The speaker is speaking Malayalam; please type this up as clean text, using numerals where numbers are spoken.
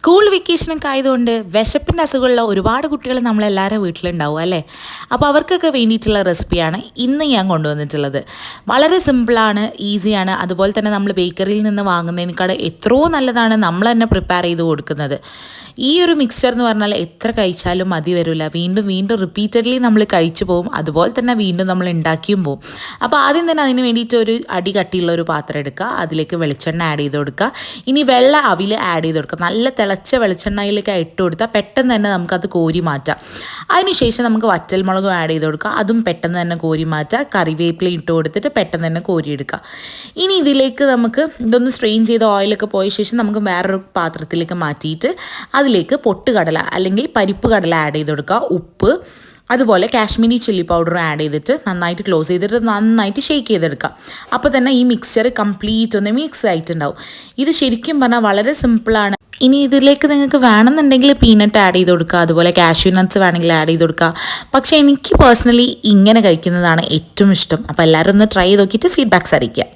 സ്കൂൾ വെക്കേഷനൊക്കെ ആയതുകൊണ്ട് വിശപ്പിൻ്റെ അസുഖമുള്ള ഒരുപാട് കുട്ടികൾ നമ്മളെല്ലാവരും വീട്ടിലുണ്ടാവും അല്ലേ. അപ്പോൾ അവർക്കൊക്കെ വേണ്ടിയിട്ടുള്ള റെസിപ്പിയാണ് ഇന്ന് ഞാൻ കൊണ്ടുവന്നിട്ടുള്ളത്. വളരെ സിമ്പിളാണ്, ഈസിയാണ്. അതുപോലെ തന്നെ നമ്മൾ ബേക്കറിയിൽ നിന്ന് വാങ്ങുന്നതിനേക്കാൾ എത്രയോ നല്ലതാണ് നമ്മൾ തന്നെ പ്രിപ്പയർ ചെയ്ത് കൊടുക്കുന്നത്. ഈ ഒരു മിക്സ്ചർ എന്ന് പറഞ്ഞാൽ എത്ര കഴിച്ചാലും മതി വരില്ല. വീണ്ടും വീണ്ടും റിപ്പീറ്റഡ്ലി നമ്മൾ കഴിച്ചു പോകും. അതുപോലെ തന്നെ വീണ്ടും നമ്മൾ ഉണ്ടാക്കിയും പോകും. അപ്പോൾ ആദ്യം തന്നെ അതിന് വേണ്ടിയിട്ട് ഒരു അടി കട്ടിയുള്ള ഒരു പാത്രം എടുക്കുക. അതിലേക്ക് വെളിച്ചെണ്ണ ആഡ് ചെയ്ത് കൊടുക്കുക. ഇനി വെള്ള അവിൽ ആഡ് ചെയ്ത് കൊടുക്കുക. നല്ല തിളച്ച വെളിച്ചെണ്ണയിലേക്ക് ഇട്ട് കൊടുത്താൽ പെട്ടെന്ന് തന്നെ നമുക്കത് കോരി മാറ്റാം. അതിനുശേഷം നമുക്ക് വറ്റൽമുളകും ആഡ് ചെയ്ത് കൊടുക്കുക. അതും പെട്ടെന്ന് തന്നെ കോരി മാറ്റുക. കറിവേപ്പില ഇട്ട് കൊടുത്തിട്ട് പെട്ടെന്ന് തന്നെ കോരിയെടുക്കുക. ഇനി ഇതിലേക്ക് നമുക്ക് ഇതൊന്ന് സ്ട്രെയിൻ ചെയ്ത ഓയിലൊക്കെ പോയ ശേഷം നമുക്ക് വേറൊരു പാത്രത്തിലേക്ക് മാറ്റിയിട്ട് അതിലേക്ക് പൊട്ടുകടല അല്ലെങ്കിൽ പരിപ്പ് കടല ആഡ് ചെയ്ത് കൊടുക്കുക. ഉപ്പ്, അതുപോലെ കാശ്മീരി ചില്ലി പൗഡർ ആഡ് ചെയ്തിട്ട് നന്നായിട്ട് ക്ലോസ് ചെയ്തിട്ട് നന്നായിട്ട് ഷേക്ക് ചെയ്തെടുക്കുക. അപ്പോൾ തന്നെ ഈ മിക്സ്ചർ കംപ്ലീറ്റ് ഒന്ന് മിക്സ് ആയിട്ടുണ്ടാവും. ഇത് ശരിക്കും പറഞ്ഞാൽ വളരെ സിമ്പിളാണ്. ഇനി ഇതിലേക്ക് നിങ്ങൾക്ക് വേണമെന്നുണ്ടെങ്കിൽ പീനട്ട് ആഡ് ചെയ്ത് കൊടുക്കുക. അതുപോലെ കാഷ്യൂ നട്ട്സ് വേണമെങ്കിൽ ആഡ് ചെയ്ത് കൊടുക്കുക. പക്ഷേ എനിക്ക് പേഴ്സണലി ഇങ്ങനെ കഴിക്കുന്നതാണ് ഏറ്റവും ഇഷ്ടം. അപ്പോൾ എല്ലാവരും ഒന്ന് ട്രൈ ചെയ്ത് നോക്കിയിട്ട് ഫീഡ്ബാക്ക്സ് അറിയിക്കുക.